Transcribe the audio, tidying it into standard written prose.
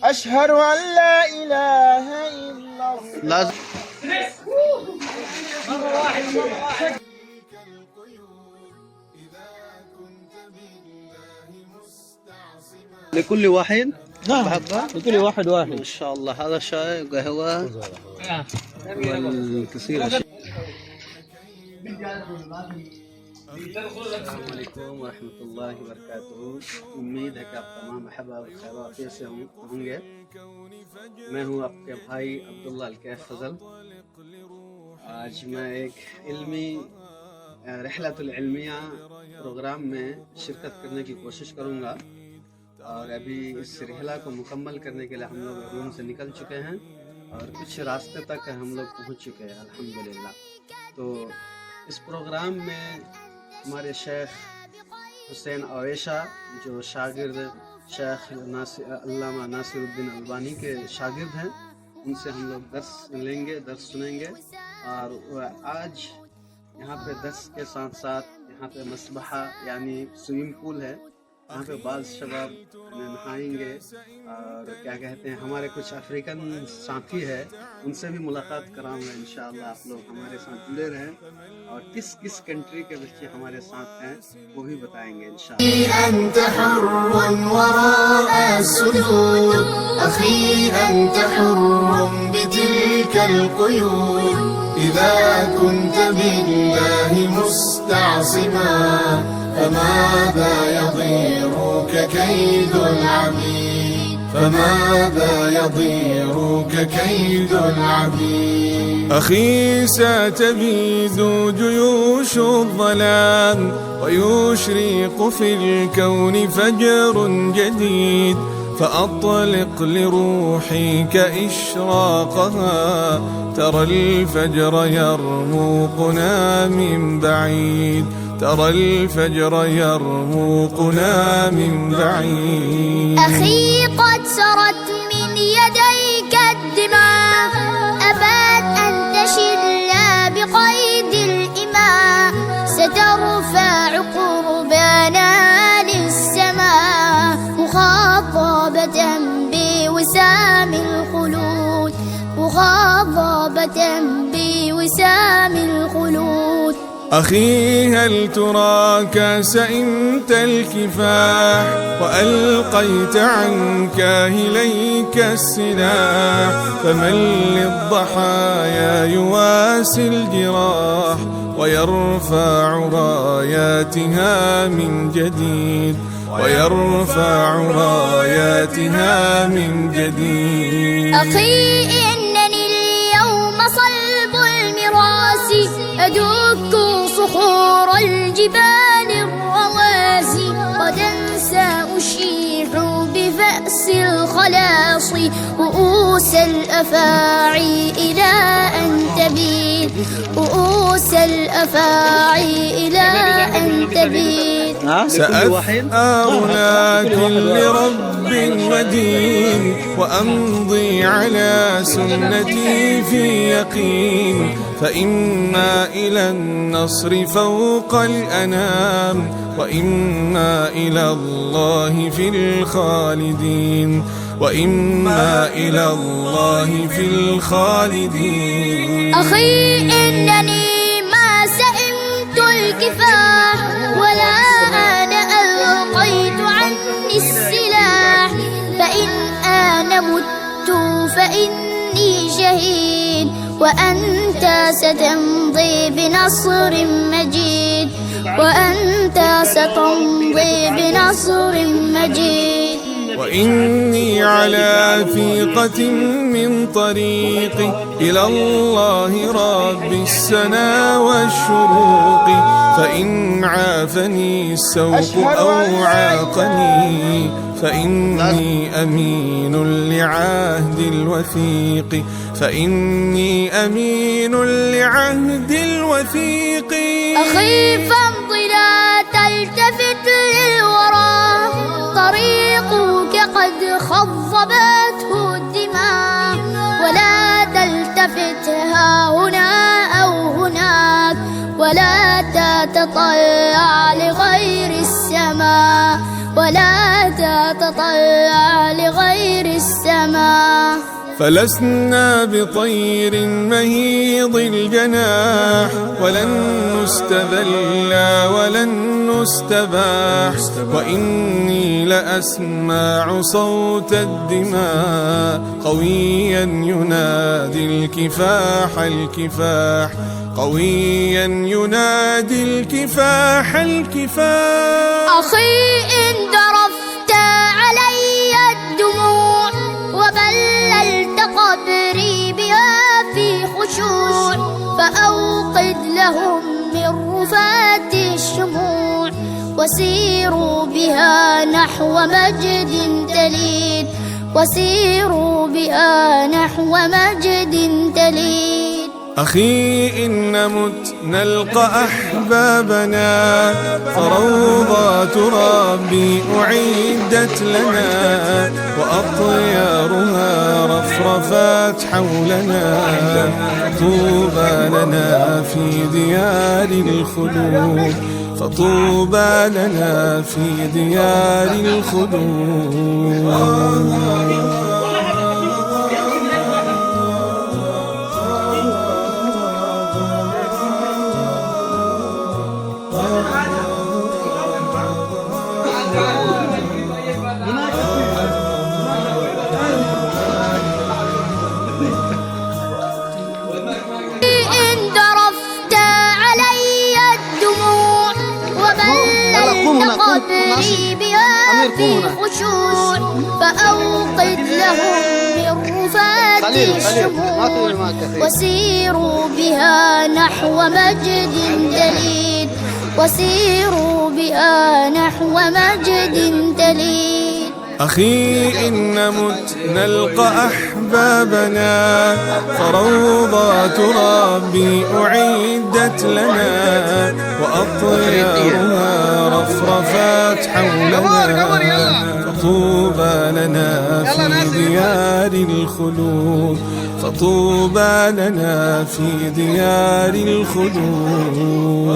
أشهد أن لا إله إلا الله. لازم لكل واحد. نعم لكل واحد واحد. ما شاء الله. هذا شاي وقهوة والكثير أشياء. السلام عليكم ورحमة الله وبरकातुहू। उम्मीद है कि आप तमाम अहबाब और खैरियत से होंगे। मैं हूँ आपके भाई अब्दुल्ला अल-कैफ फजल। आज मैं एक इल्मी रहलतुल इल्मिया प्रोग्राम में शिरकत करने की कोशिश करूँगा और अभी इस रहला को मुकम्मल करने के लिए हम लोग रूम से निकल चुके हैं और कुछ रास्ते तक हम लोग पहुँच चुके हैं अल्हम्दुलिल्लाह। तो इस प्रोग्राम में हमारे शेख हुसैन अवेशा जो शागिर्द शेख अल्लामा नासिरुद्दीन अलबानी के शागिर्द हैं, उनसे हम लोग दर्स लेंगे, दर्स सुनेंगे। और आज यहाँ पे दर्स के साथ साथ यहाँ पे मसबहा यानी स्विमिंग पूल है, यहाँ पे बाज़ शबाब नहाएंगे और क्या कहते हैं हमारे कुछ अफ्रीकन साथी है, उनसे भी मुलाकात कराऊंगा इंशाअल्लाह। आप लोग हमारे साथ जुड़े रहें और किस किस कंट्री के बच्चे हमारे साथ हैं वो भी बताएंगे इंशाअल्लाह। فماذا يضيرك كيد العبيد فماذا يضيرك كيد العبيد أخي ستبيد جيوش الظلام ويشرق في الكون فجر جديد فأطلق لروحك إشراقها ترى الفجر يرموقنا من بعيد ترى الفجر يرموقنا من بعيد أخي قد سرت من يديك الدماء أبات أن تشل بقيد الإماء سترفع قربانا للسماء مخاطبة بوسام الخلود مخاطبة بوسام الخلود. أخي هل تراك سئمت الكفاح وألقيت عن كاهليك السلاح فمن للضحايا يواسي الجراح ويرفع راياتها من جديد ويرفع راياتها من جديد. أخي إنني اليوم صلب المراس أدك صخور الجبال الرواسي غدا سأشيع بفأس الخلاص رؤوس الأفاعي إلى أن تبيد رؤوس الأفاعي إلى أن تبيد. سأثأر لكل رب ودين وأمضي على سنتي في يقين فإما إلى النصر فوق الأنام وإما إلى الله في الخالدين وإما إلى الله في الخالدين. أخي إنني ما سئمت الكفاح ولا أنا ألقيت عني السلاح فإن أنا مت فإني شهيد وأنت ستمضي بنصر مجيد وأنت ستمضي بنصر مجيد. وإني على ثيقة من طريقي إلى الله رب السنا والشروق فإن عافني السوق أو عاقني فإني أمين لعهد الوثيق فإني أمين لعهد الوثيق. أخي فامض لا تلتفت للورى طريقك قد خضبته الدماء ولا تلتفت ها هنا أو هناك ولا تتطلع لغير السماء ولا تتطلع لغير السماء. فلسنا بطير مهيض الجناح، ولن نستذل ولن نستباح. وإني لأسمع صوت الدماء قويا ينادي الكفاح الكفاح، قويا ينادي الكفاح الكفاح. أخي إن ذرفت علي الدموع وبللت قبري بها في خشوع، فأوقد لهم من رفات الشموع وسيروا بها نحو مجد تليد، وسيروا بها نحو مجد تليد. أخي إن نمت نلقى أحبابنا، فروضات ربي أعدت لنا، وأطيارها رفرفات حولنا. فطوبى لنا في ديار الخلود، فطوبى لنا في ديار الخلود. إن ذرفت علي الدموع وبللت قبري بها في خشوع، فأوقد لهم من رفات الشموع وسيروا بها نحو مجد تليد، وسيروا بها نحو مجد تليد. أخي إن نمت نلقى أحبابنا، فروضات ربي أعدت لنا، وأطيارها رفرفات حولنا. فطوبى لنا في ديار الخلود، فطوبى لنا في ديار الخلود.